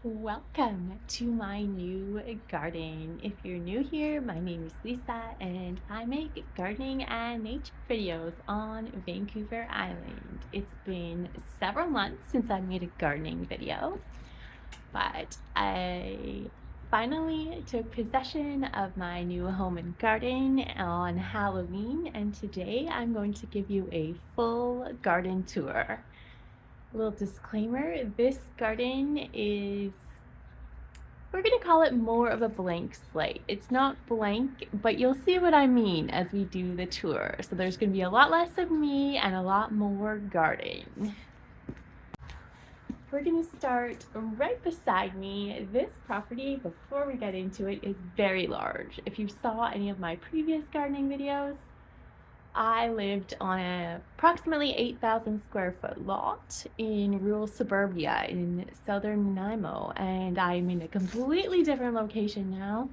Welcome to my new garden. If you're new here, my name is Lisa and I make gardening and nature videos on Vancouver Island. It's been several months since I made a gardening video, but I finally took possession of my new home and garden on Halloween, and today I'm going to give you a full garden tour. Little disclaimer, this garden is, we're going to call it more of a blank slate. It's not blank, but you'll see what I mean as we do the tour. So there's going to be a lot less of me and a lot more garden. We're going to start right beside me. This property, before we get into it, is very large. If you saw any of my previous gardening videos, I lived on an approximately 8,000 square foot lot in rural suburbia in southern Nanaimo, and I'm in a completely different location now,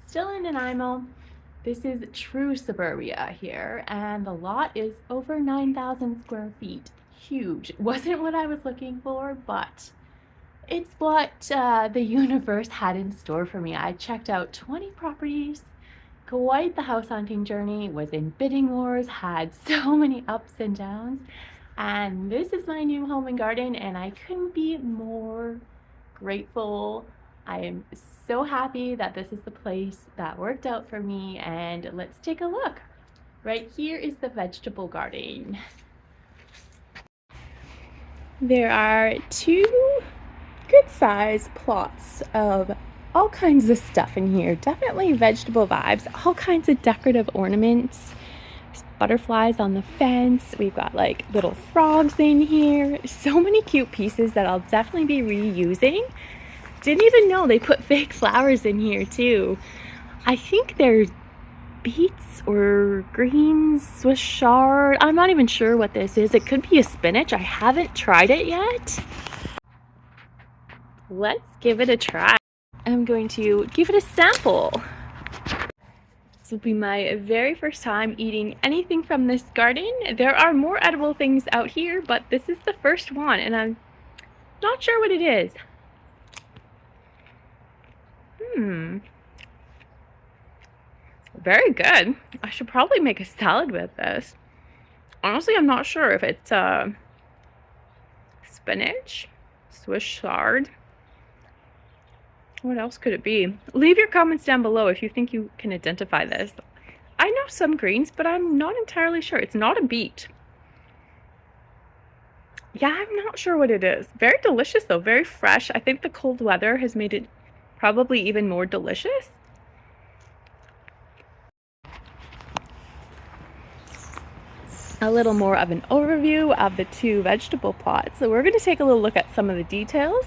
still in Nanaimo. This is true suburbia here, and the lot is over 9,000 square feet. Huge. Wasn't what I was looking for, but it's what the universe had in store for me. I checked out 20 properties, quite the house hunting journey, was in bidding wars, had so many ups and downs, and this is my new home and garden, and I couldn't be more grateful. I am so happy that this is the place that worked out for me, and let's take a look. Right here is the vegetable garden. There are two good sized plots of all kinds of stuff in here. Definitely vegetable vibes, all kinds of decorative ornaments. There's butterflies on the fence. We've got like little frogs in here. So many cute pieces that I'll definitely be reusing. Didn't even know they put fake flowers in here too. I think they're beets or greens, Swiss chard. I'm not even sure what this is. It could be a spinach. I haven't tried it yet. Let's give it a try. I'm going to give it a sample. This will be my very first time eating anything from this garden. There are more edible things out here, but this is the first one, and I'm not sure what it is. Very good. I should probably make a salad with this. Honestly, I'm not sure if it's spinach, Swiss chard. What else could it be? Leave your comments down below if you think you can identify this. I know some greens, but I'm not entirely sure. It's not a beet. Yeah, I'm not sure what it is. Very delicious though, very fresh. I think the cold weather has made it probably even more delicious. A little more of an overview of the two vegetable plots. So we're going to take a little look at some of the details,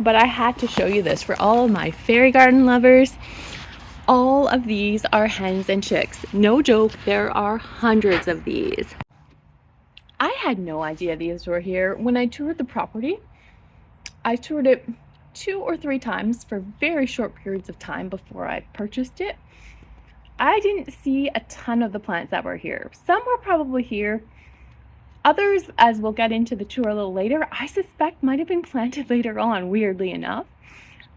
but I had to show you this for all of my fairy garden lovers. All of these are hens and chicks. No joke, there are hundreds of these. I had no idea these were here. When I toured the property, I toured it 2 or 3 times for very short periods of time before I purchased it. I didn't see a ton of the plants that were here. Some were probably here. Others, as we'll get into the tour a little later, I suspect might have been planted later on, weirdly enough.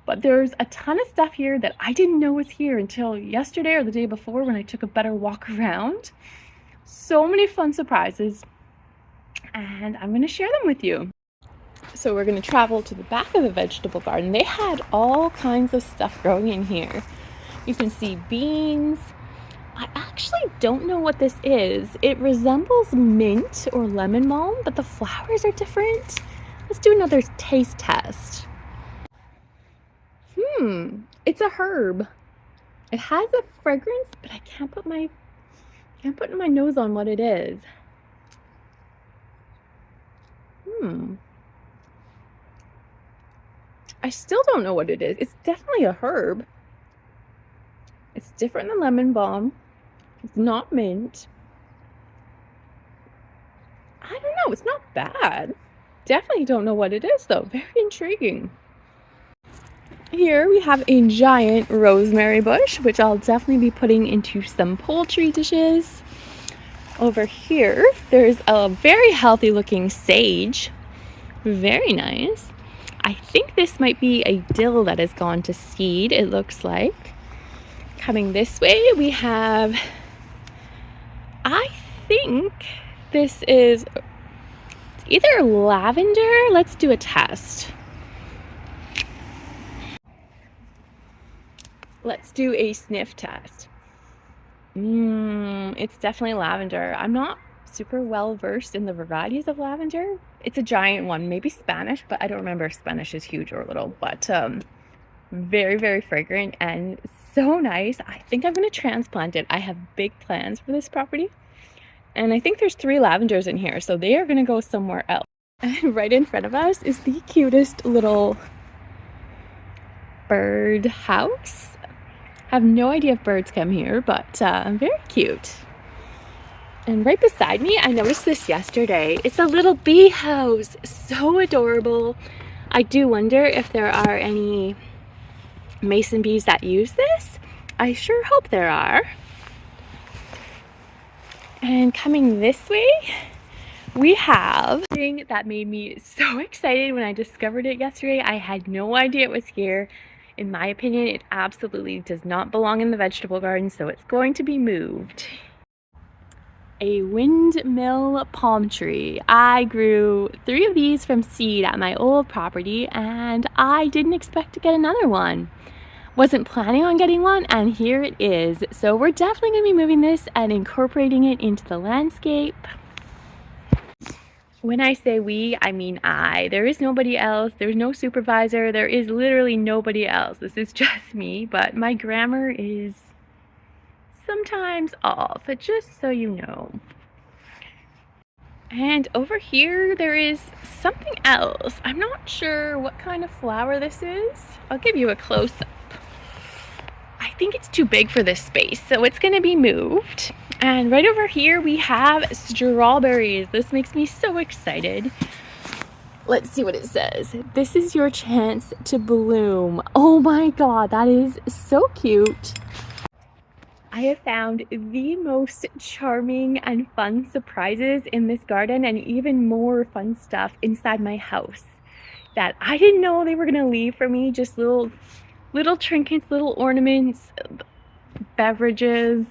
But there's a ton of stuff here that I didn't know was here until yesterday or the day before when I took a better walk around. So many fun surprises, and I'm going to share them with you. So we're going to travel to the back of the vegetable garden. They had all kinds of stuff growing in here. You can see beans. I actually don't know what this is. It resembles mint or lemon balm, but the flowers are different. Let's do another taste test. It's a herb. It has a fragrance, but I can't put my nose on what it is. I still don't know what it is. It's definitely a herb. It's different than lemon balm. It's not mint. I don't know. It's not bad. Definitely don't know what it is, though. Very intriguing. Here we have a giant rosemary bush, which I'll definitely be putting into some poultry dishes. Over here, there's a very healthy looking sage. Very nice. I think this might be a dill that has gone to seed, it looks like. Coming this way, we have, I think this is either lavender. Let's do a test. Let's do a sniff test. It's definitely lavender. I'm not super well versed in the varieties of lavender. It's a giant one, maybe Spanish, but I don't remember if Spanish is huge or little. But very, very fragrant and so nice. I think I'm going to transplant it. I have big plans for this property. And I think there's 3 lavenders in here, so they are going to go somewhere else. And right in front of us is the cutest little bird house. I have no idea if birds come here, but very cute. And right beside me, I noticed this yesterday. It's a little bee house. So adorable. I do wonder if there are any mason bees that use this. I sure hope there are. And coming this way, we have something that made me so excited when I discovered it yesterday. I had no idea it was here. In my opinion, it absolutely does not belong in the vegetable garden, so it's going to be moved. A windmill palm tree. I grew 3 of these from seed at my old property, and I didn't expect to get another one. Wasn't planning on getting one, and here it is. So we're definitely going to be moving this and incorporating it into the landscape. When I say we, I mean I. There is nobody else. There's no supervisor. There is literally nobody else. This is just me, but my grammar is sometimes off, just so you know. And over here, there is something else. I'm not sure what kind of flower this is. I'll give you a close-up. I think it's too big for this space, so it's going to be moved. And right over here we have strawberries. This makes me so excited. Let's see what it says. This is your chance to bloom. Oh my god, that is so cute. I have found the most charming and fun surprises in this garden, and even more fun stuff inside my house that I didn't know they were going to leave for me. Just little trinkets, little ornaments, beverages,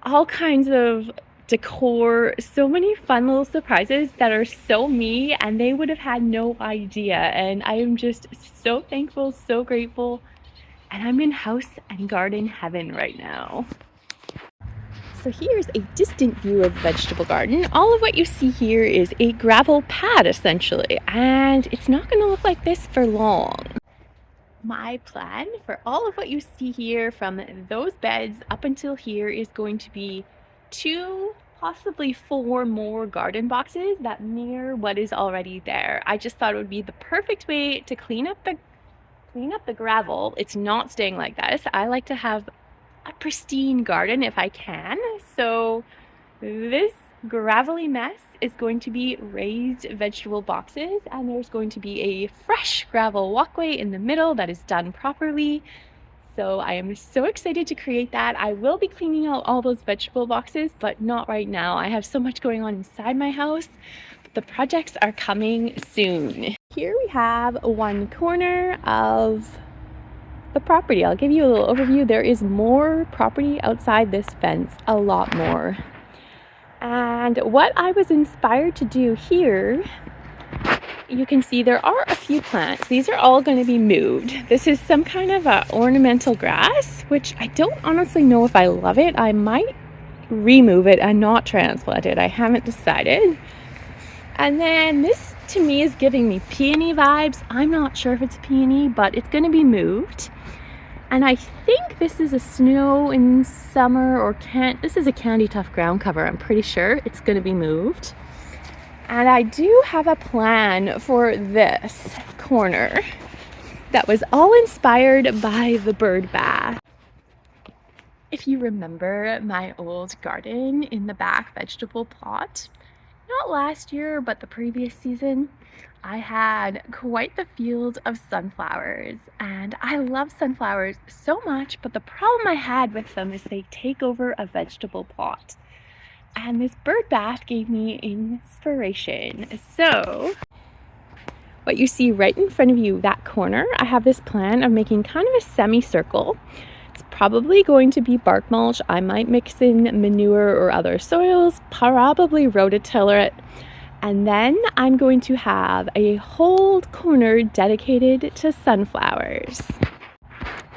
all kinds of decor, so many fun little surprises that are so me, and they would have had no idea. And I am just so thankful, so grateful, and I'm in house and garden heaven right now. So here's a distant view of the vegetable garden. All of what you see here is a gravel pad essentially, and it's not going to look like this for long. My plan for all of what you see here from those beds up until here is going to be 2, possibly 4 more garden boxes that mirror what is already there. I just thought it would be the perfect way to clean up the gravel. It's not staying like this. I like to have a pristine garden if I can. So this gravelly mess is going to be raised vegetable boxes, and there's going to be a fresh gravel walkway in the middle that is done properly. So I am so excited to create that. I will be cleaning out all those vegetable boxes, but not right now. I have so much going on inside my house. The projects are coming soon. Here we have one corner of the property. I'll give you a little overview. There is more property outside this fence, a lot more. And what I was inspired to do here, you can see there are a few plants. These are all going to be moved. This is some kind of a ornamental grass, which I don't honestly know if I love it. I might remove it and not transplant it. I haven't decided. And then this to me is giving me peony vibes. I'm not sure if it's a peony, but it's going to be moved. And I think this is a snow in summer, or this is a candy tuft ground cover. I'm pretty sure it's going to be moved. And I do have a plan for this corner that was all inspired by the bird bath. If you remember my old garden in the back vegetable plot, not last year, but the previous season, I had quite the field of sunflowers, and I love sunflowers so much, but the problem I had with them is they take over a vegetable plot. And this bird bath gave me inspiration. So But you see right in front of you, that corner, I have this plan of making kind of a semicircle. It's probably going to be bark mulch. I might mix in manure or other soils, probably rototiller it. And then I'm going to have a whole corner dedicated to sunflowers.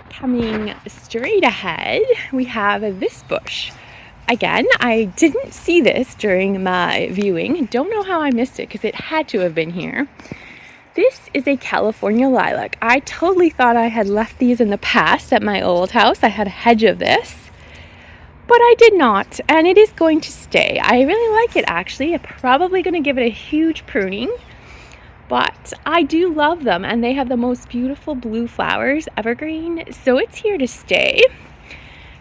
Coming straight ahead, we have this bush. Again, I didn't see this during my viewing. Don't know how I missed it because it had to have been here. This is a California lilac. I totally thought I had left these in the past at my old house. I had a hedge of this, but I did not, and it is going to stay. I really like it actually. I'm probably going to give it a huge pruning, but I do love them, and they have the most beautiful blue flowers, evergreen, so it's here to stay.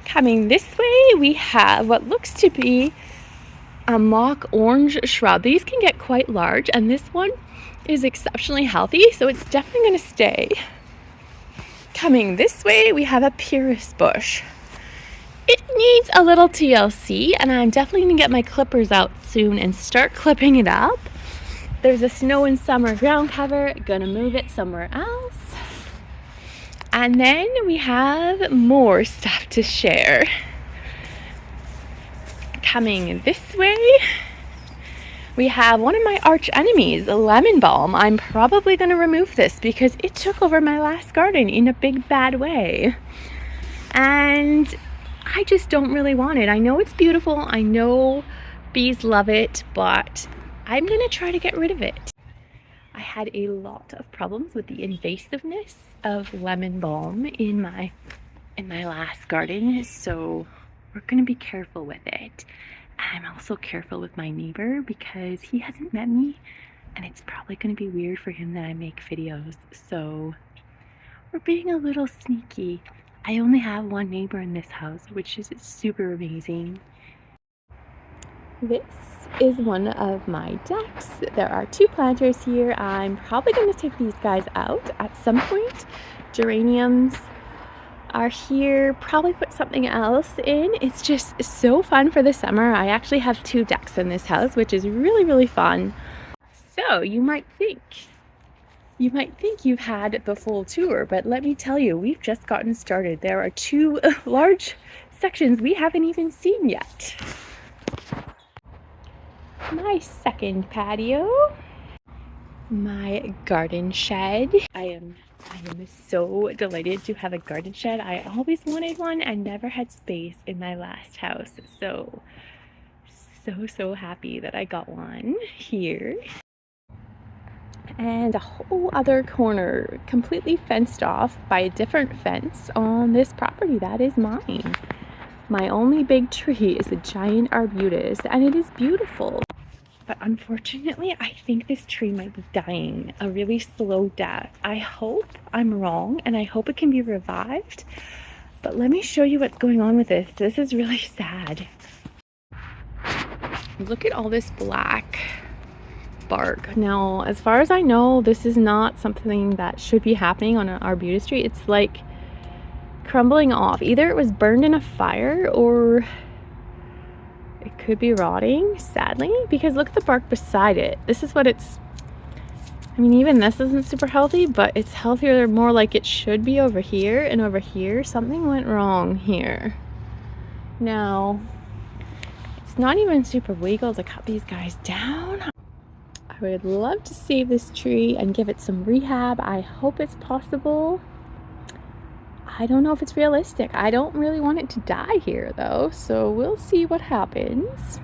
Coming this way, we have what looks to be a mock orange shrub. These can get quite large, and this one is exceptionally healthy, so it's definitely going to stay. Coming this way, we have a pyrus bush. It needs a little TLC, and I'm definitely going to get my clippers out soon and start clipping it up. There's a snow and summer ground cover, gonna move it somewhere else. And then we have more stuff to share. Coming this way, we have one of my arch enemies, a lemon balm. I'm probably going to remove this because it took over my last garden in a big bad way. And I just don't really want it. I know it's beautiful. I know bees love it, but I'm going to try to get rid of it. I had a lot of problems with the invasiveness of lemon balm in my last garden, so we're going to be careful with it. I'm also careful with my neighbor because he hasn't met me, and it's probably going to be weird for him that I make videos, so we're being a little sneaky. I only have one neighbor in this house, which is super amazing. This is one of my decks. There are 2 planters here. I'm probably going to take these guys out at some point. Geraniums are here. Probably put something else in. It's just so fun for the summer. I actually have 2 decks in this house, which is really, really fun. So you might think you've had the full tour, but let me tell you, we've just gotten started. There are 2 large sections we haven't even seen yet. My second patio, my garden shed. I am so delighted to have a garden shed. I always wanted one and never had space in my last house. So happy that I got one here. And a whole other corner completely fenced off by a different fence on this property. That is mine. My only big tree is a giant arbutus, and it is beautiful. But unfortunately, I think this tree might be dying a really slow death. I hope I'm wrong, and I hope it can be revived. But let me show you what's going on with this. This is really sad. Look at all this black bark. Now, as far as I know, this is not something that should be happening on an arbutus tree. It's like crumbling off. Either it was burned in a fire or it could be rotting, sadly, because look at the bark beside it. This is what it's, I mean, even this isn't super healthy, but it's healthier, more like it should be over here, and over here, something went wrong here. Now, it's not even super legal to cut these guys down. I would love to save this tree and give it some rehab. I hope it's possible. I don't know if it's realistic. I don't really want it to die here though, so we'll see what happens.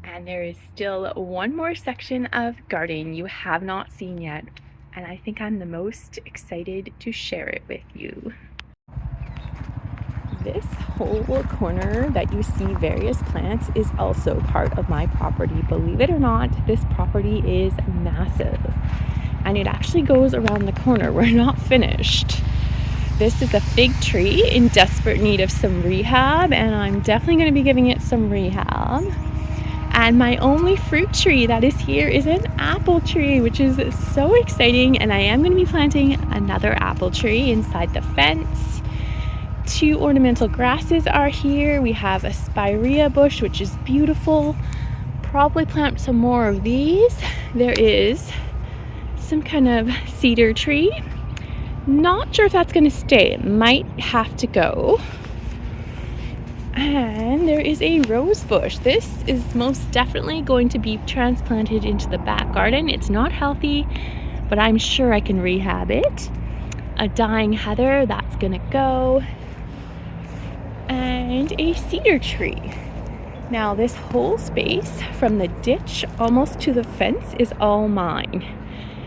And there is still one more section of garden you have not seen yet, and I think I'm the most excited to share it with you. This whole corner that you see various plants is also part of my property. Believe it or not, this property is massive, and it actually goes around the corner. We're not finished. This is a fig tree in desperate need of some rehab, and I'm definitely going to be giving it some rehab. And my only fruit tree that is here is an apple tree, which is so exciting, and I am going to be planting another apple tree inside the fence. 2 ornamental grasses are here. We have a spirea bush, which is beautiful. Probably plant some more of these. There is some kind of cedar tree. Not sure if that's going to stay. It might have to go. And there is a rose bush. This is most definitely going to be transplanted into the back garden. It's not healthy, but I'm sure I can rehab it. A dying heather, that's gonna go. And a cedar tree. Now this whole space from the ditch almost to the fence is all mine.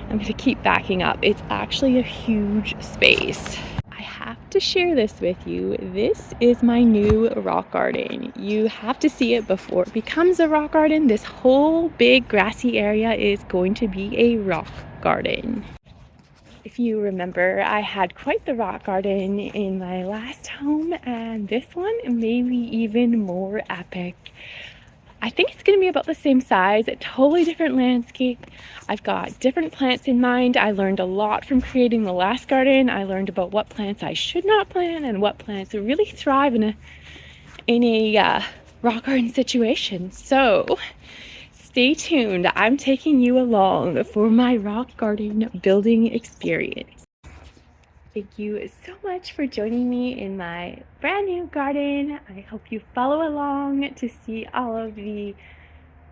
I'm gonna keep backing up. It's actually a huge space. I have to share this with you. This is my new rock garden. You have to see it before it becomes a rock garden. This whole big grassy area is going to be a rock garden. If you remember, I had quite the rock garden in my last home, and this one may be even more epic. I think it's going to be about the same size, a totally different landscape. I've got different plants in mind. I learned a lot from creating the last garden. I learned about what plants I should not plant and what plants really thrive in a rock garden situation. So stay tuned. I'm taking you along for my rock garden building experience. Thank you so much for joining me in my brand new garden. I hope you follow along to see all of the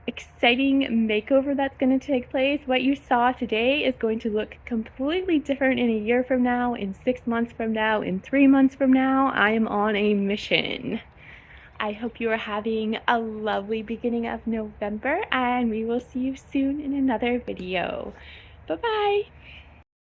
exciting makeover that's going to take place. What you saw today is going to look completely different in a year from now, in 6 months from now, in 3 months from now. I am on a mission. I hope you are having a lovely beginning of November, and we will see you soon in another video. Bye-bye.